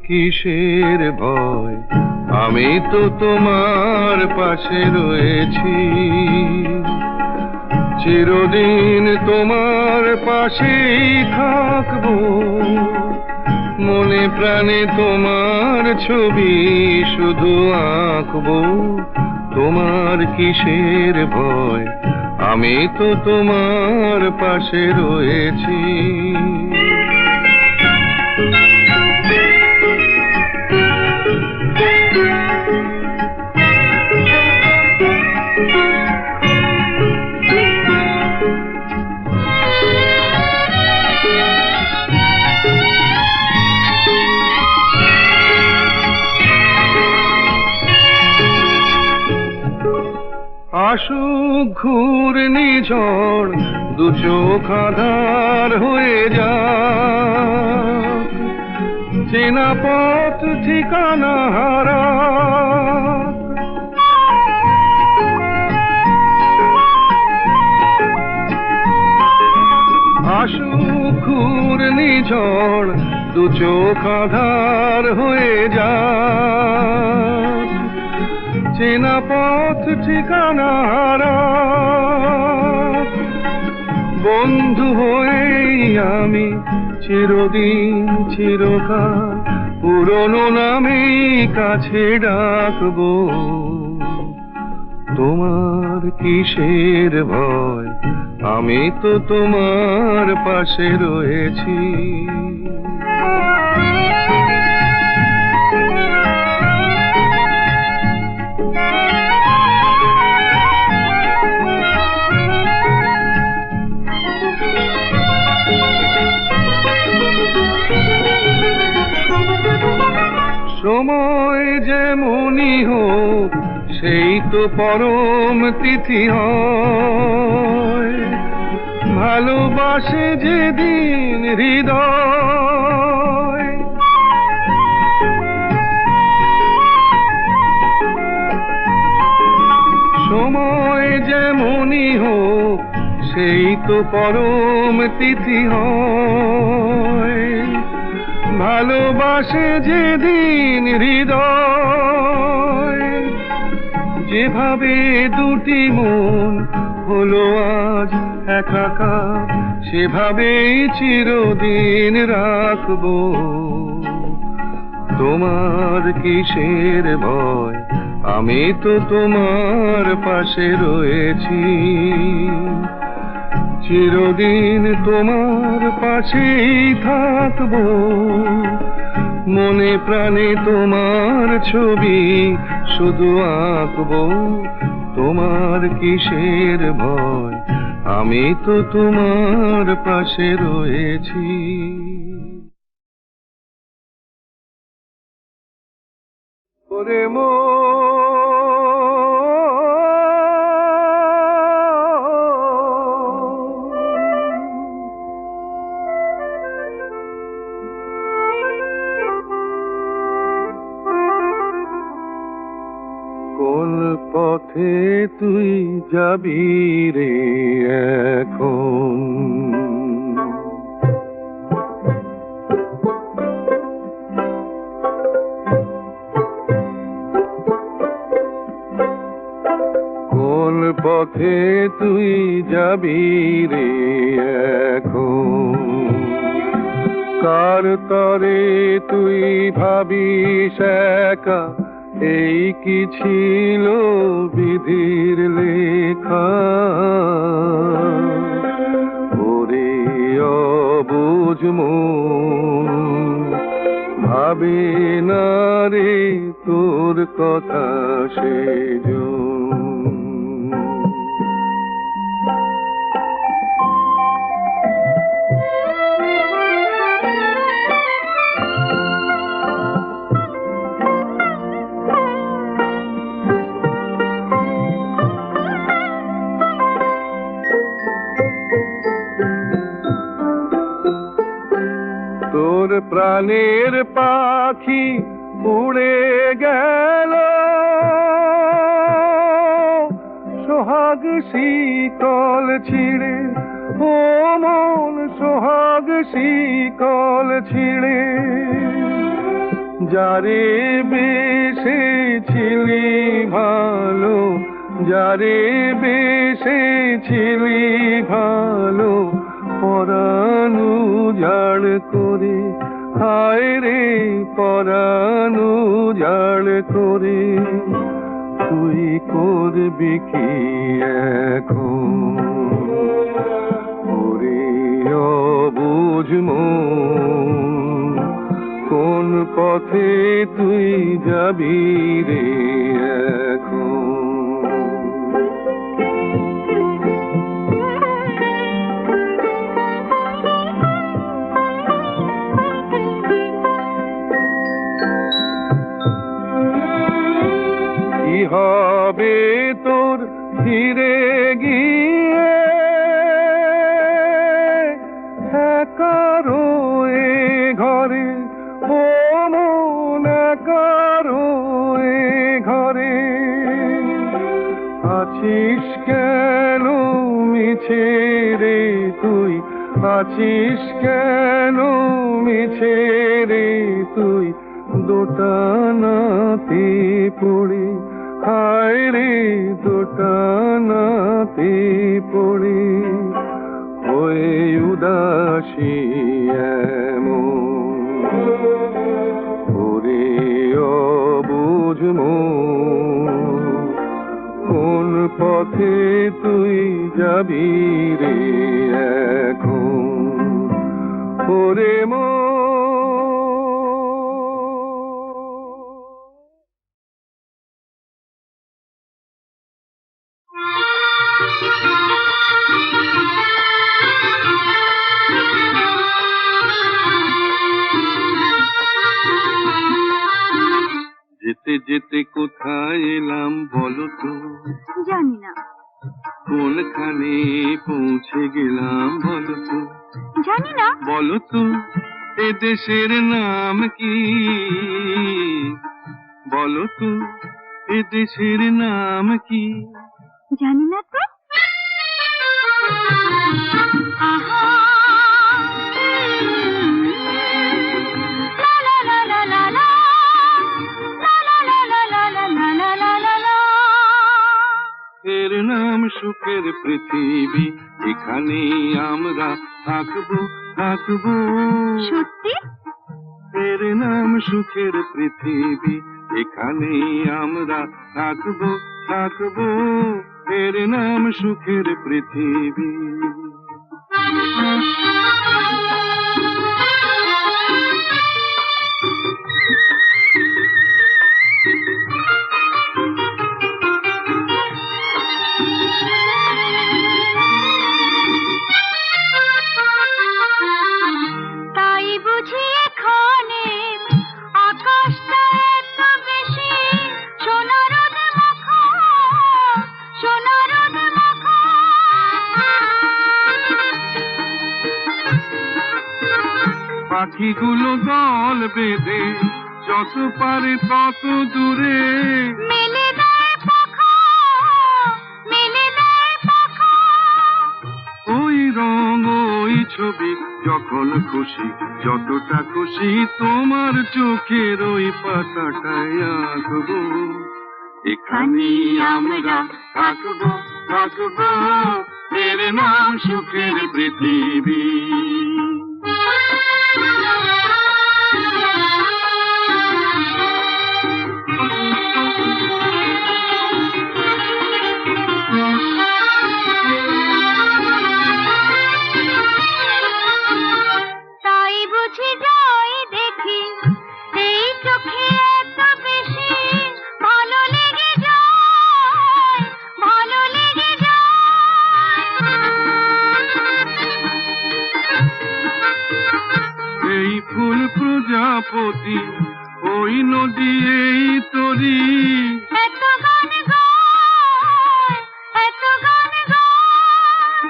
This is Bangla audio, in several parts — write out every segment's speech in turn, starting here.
কিসের ভয়, আমি তো তোমার পাশে রয়েছি। চিরদিন তোমার পাশেই থাকবো, মনে প্রাণে তোমার ছবি শুধু আঁকবো। তোমার কিসের ভয়, আমি তো তোমার পাশে রয়েছি। আসুক ঘূর্ণিঝড়, দু চোখ আঁধার হয়ে যাক, চেনা পথ ঠিকানা হারা। আসুক ঘূর্ণিঝড়, দু চোখ আঁধার হয়ে যাক, চেনা পথ ঠিকানা হারা। বন্ধু হয়েই আমি চিরদিন চিরকাল পুরনো নামেই কাছে ডাকবো। তোমার কিসের ভয়, আমি তো তোমার পাশে রয়েছি। সময় যেমনই হোক, সেই তো পরম তিথি হয়, ভালোবাসে যেদিন হৃদয়। সময় যেমনই হোক, সেই তো পরম তিথি হয়, ভালোবাসে যেদিন হৃদয়। যেভাবে দুটি মন হলো আজ একাকার, সেভাবেই চিরদিন রাখবো। তোমার কিসের ভয়, আমি তো তোমার পাশে রয়েছি। চিরদিন তোমার পাশেই থাকবো, মনে প্রাণে তোমার ছবি শুধু আঁকবো। তোমার কিসের ভয়, আমি তো তোমার পাশে রয়েছি। ওরে মো কোন পথে তুই যাবি রে এখন, কোন পথে তুই যাবি রে এখন, কার তরে তুই ভাবিস একা, এই কি ছিল বিধির লেখা। ওরে অবুঝ মন ভাবে না রে তোর কথা সেজন। তোর প্রাণের পাখি উড়ে গেল, সোহাগ শিকল ছিঁড়ে, ও মন সোহাগ শিকল ছিঁড়ে। যারে বেসেছিলি ভালো, যারে বেসেছিলি ভালো, পরানু ঝাড় করে, হায় রে পরানু ঝাড় করে, তুই করবি কি এখন? ওরে অবুঝ মন, কোন পথে তুই যাবি রে এখন? কি হবে তোর ফিরে গিয়ে একারো এ ঘরে, ও মন একারো এ ঘরে, আছিস কেন মিছে রে তুই, আছিস কেন মিছে রে তুই, দোটানাতে পড়ে, হায় রে দোটানাতে পড়ে, হয়ে উদাসী এমন। ওরে অবুঝ মন, কোন পথে তুই যাবি রে এখন? ওরে মন। যেতে যেতে কোথায় এলাম বলো তো? জানি না। কোনখানে পৌঁছে গেলাম বলো তো? জানি না। বলো তো এ দেশের নাম কি? বলো তো এ দেশের নাম কি? জানি না তো। আহা লা লা লা লা লা লা লা লা লা লা লা লা লা লা। এর নাম সুখের পৃথিবী, এখানে আমরা থাকবো থাকবো। সত্যি? এর নাম সুখের পৃথিবী, এখানে আমরা থাকবো থাকবো। এর নাম সুখের পৃথিবী। তাই বুঝি এখানে আকাশটা এত বেশি সোনা রোদ মাখা, সোনা রোদ মাখা। পাখিগুলো দল বেঁধে যত পারে তত দূরে মেলে দেয় পাখা, মেলে দেয় পাখা। ওই রং ওই ছবি যখন খুশি, যতটা খুশি তোমার চোখের ওই পাতাটায় আঁকবো। এখানে আমরা থাকবো থাকবো। এর নাম সুখের পৃথিবী। তাই বুঝি যাই দেখি এই চোখে এত বেশি ভালো লেগে যায়, ভালো লেগে যায়। এই ফুল প্রজাপতি, ওই নদী এই তরি, এত গান গায়, এত গান গায়।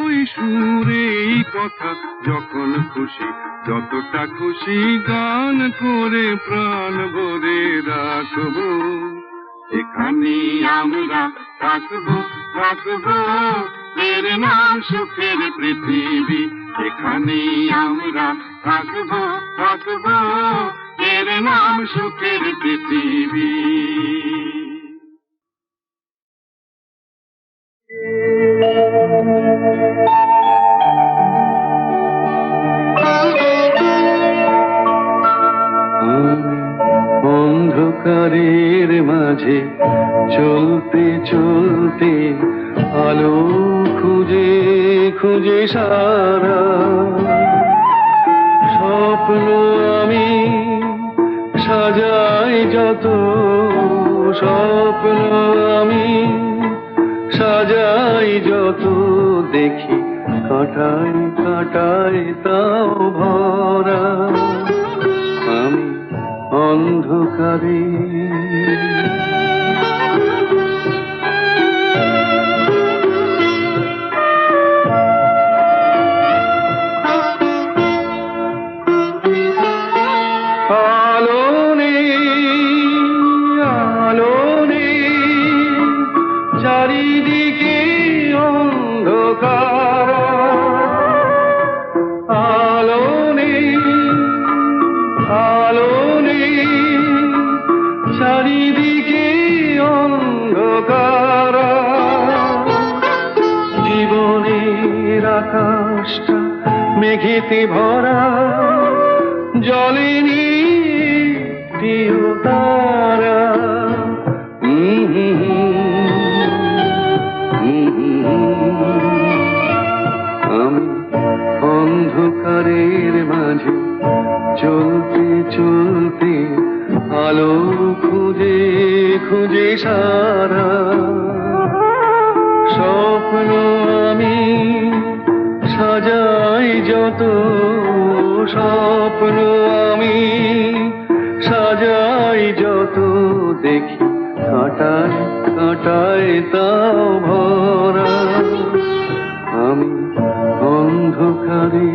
ওই সুরে এই কথা যখন খুশি, যতটা খুশি গান করে প্রাণ ভরে রাখবো। এখানে আমরা থাকবো থাকবো। এর নাম সুখের পৃথিবী, এখানে আমরা থাকবো থাকবো। এর নাম সুখের পৃথিবী। অন্ধকারের মাঝে চলতে চলতে আলো খুঁজে খুঁজে সারা স্বপ্ন আমি সাজাই যত, স্বপ্ন আমি সাজাই যত, দেখি কাটাই কাটাই তাও ভরা আমি অন্ধকারে। আলো নেই, আলো নেই, চারিদিকে অন্ধকার। আলো নেই, আলো নেই, চারিদিকে অন্ধকার। জীবনের আকাশটা মেঘেতে ভরা, জলেনি প্রিয় তারা। আমি অন্ধকারের মাঝে চলতে চলতে আলো খুঁজে খুঁজে সারা স্বপ্ন আমি সাজাই যত, স্বপ্ন আমি সাজাই যত, দেখি কাটায় কাটায় তাও ভরা আমি অন্ধকারে।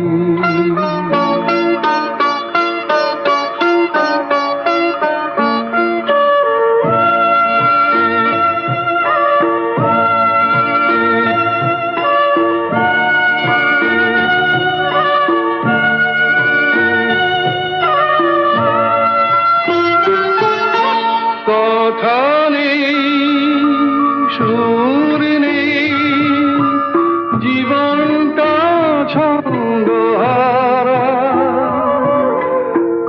কথা নেই, সুর নেই, জীবনটা ছন্দহারা।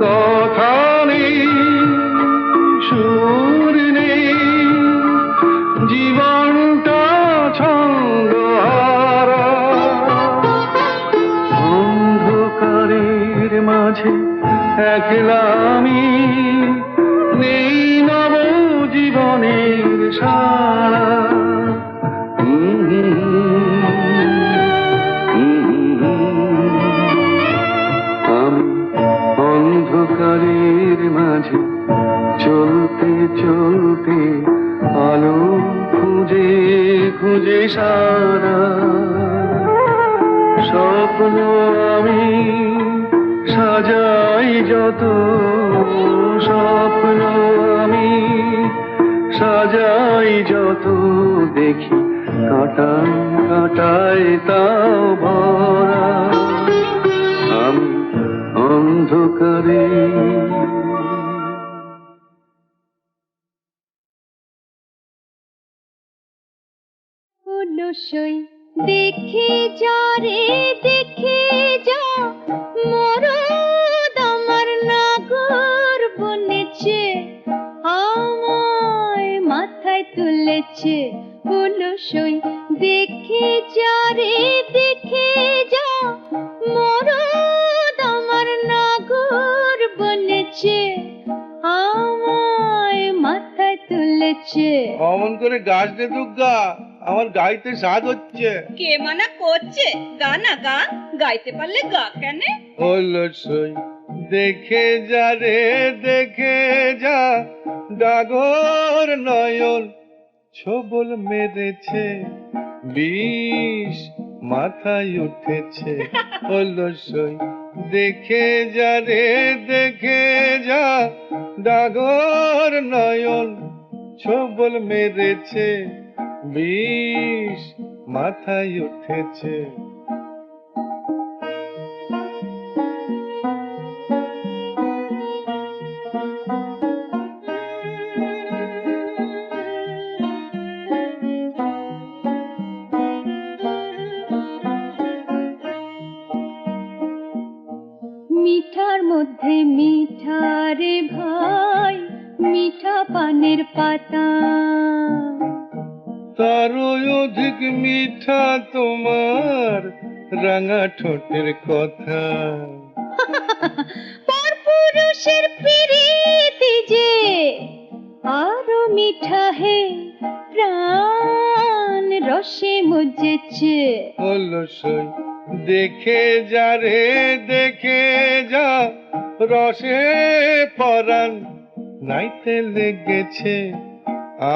কথা নেই, সুর নেই, জীবনটা ছন্দহারা। অন্ধকারের মাঝে একলা আমি, নেই নব জীবনের সারা। আমি অন্ধকারের মাঝে চলতে চলতে আলো খুঁজে খুঁজে সারা স্বপ্ন আমি সাজাই যত, স্বপ্ন আমি সাজাই যত, দেখি কাটাই কাটাই তাও ভরা আমি অন্ধকারে। সই দেখে যা রে দেখে যা, মরদ আমার নাগর বনেছে, আমায় মাথায় তুলেছে। সই দেখে যা রে দেখে যা, মরদ আমার নাগর বনেছে, আমায় মাথায় তুলেছে। অমন করে গাছ রে দুর্গা, আমার গাইতে স্বাদ হচ্ছে। কে মানা করছে? গা না গা, গাইতে পারলে গা কেন? হলো সই দেখে যা রে দেখে যা, ডাগর নয়ন ছবল মেরেছে, বিষ মাথায় উঠেছে। হলো সই দেখে যা রে দেখে যা, ডাগর নয়ন ছবল মেরেছে, বিষ মাথায় উঠেছে। বনের পাতা। তারও অধিক মিঠা তোমার রাঙা ঠোঁটের কথা। পরপুরুষের প্রীতি যে আরো মিঠা হে, প্রাণ রসে মজেছে। হলো সই দেখে যা রে দেখে যা, রসে পরাণ নাইতে লেগেছে,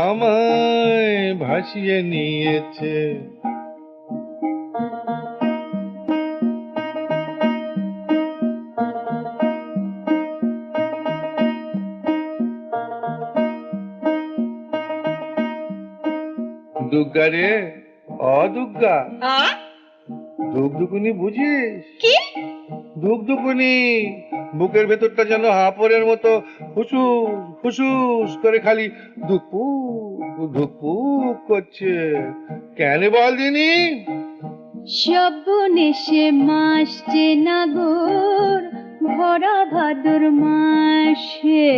আমায় ভাসিয়ে নিয়েছে। দুর্গা রে, অদুর্গা, আ দুগদুকুনি বুঝিস? কি? দুগদুকুনি, বুকের ভেতরটা যেন হাঁপড়ের মতো হুসুস হুসুস করে খালি ধুকপুক ধুকপুক করছে। কেন বল দিনি? সবনেশে মাস যে নাগর, ভরা ভাদর মাসে,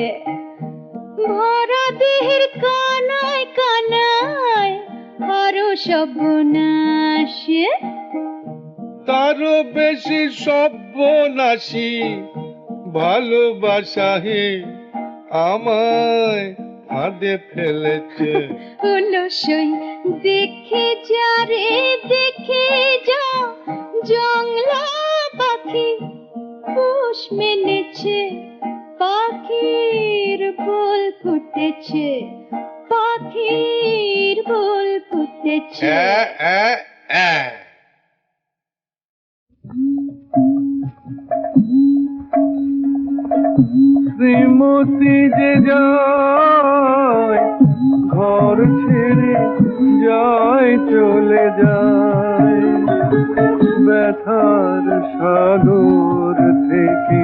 ভরা দেহের কানায় কানায় আরো সবনাশে। তারও বেশি সর্বনাশী ভালোবাসা হে, আমায় ফাঁদে ফেলেছে। হলো সই দেখে যা রে দেখে যা, জংলা পাখি পোষ মেনেছে, পাখির ফুল ফুটেছে, পাখির ফুল ফুটেছে। শ্রীমতী যে যায় ঘর ছেড়ে যায় চলে যায়, ব্যথার সাগর থেকে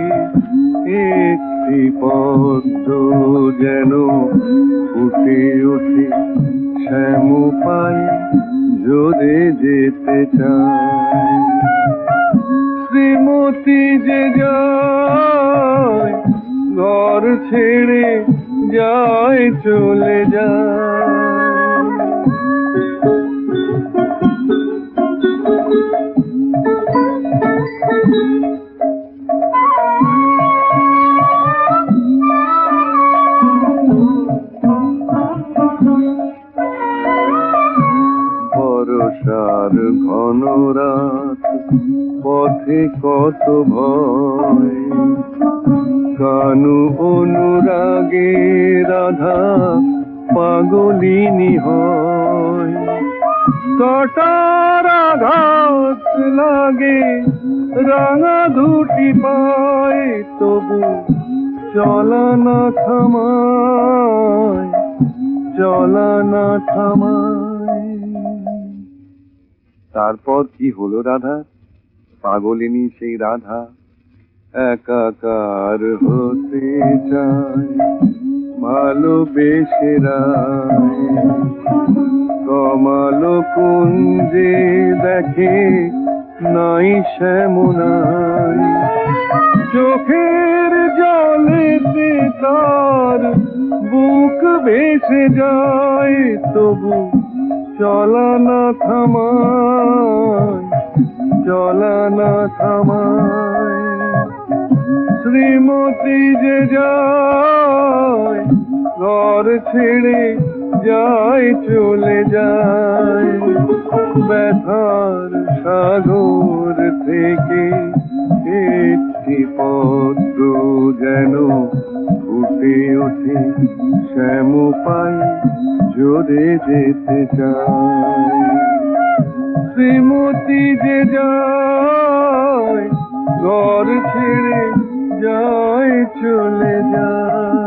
একটি পদ্ম যেন ফুটে ওঠে শ্যাম পায়ে জোরে যেতে চায়। শ্রীমতী যে যায় ঘর ছেড়ে যায় চলে যায়। বর্ষার ঘন রাত, পথে কত ভয়, কানু অনুরাগে রাধা পাগলিনী হয়। কাটার আঘাত লাগে রাঙা দুটি পায়, তবু চলা না থামায়, চলা না থামায়। তারপর কি হলো রাধা? পাগলিনী সেই রাধা একাকার হতে চায়, ভালোবেসে রায় কমাল কুঞ্জে দেখে নাই শ্যামনাই। চোখের জলে সে তার বুক ভেসে যায়, তবু চলা না থামায়, চলা না থামায়। শ্রীমতী যে যায় ঘর ছেড়ে যায় চলে যায়, ব্যথার সাগর থেকে একটি পদ্ম যেন ফুটে ওঠে শ্যাম পায়ে জোরে যেতে চায়। শ্রীমতী যে যায় ঘর ছেড়ে যায় চলে যায়।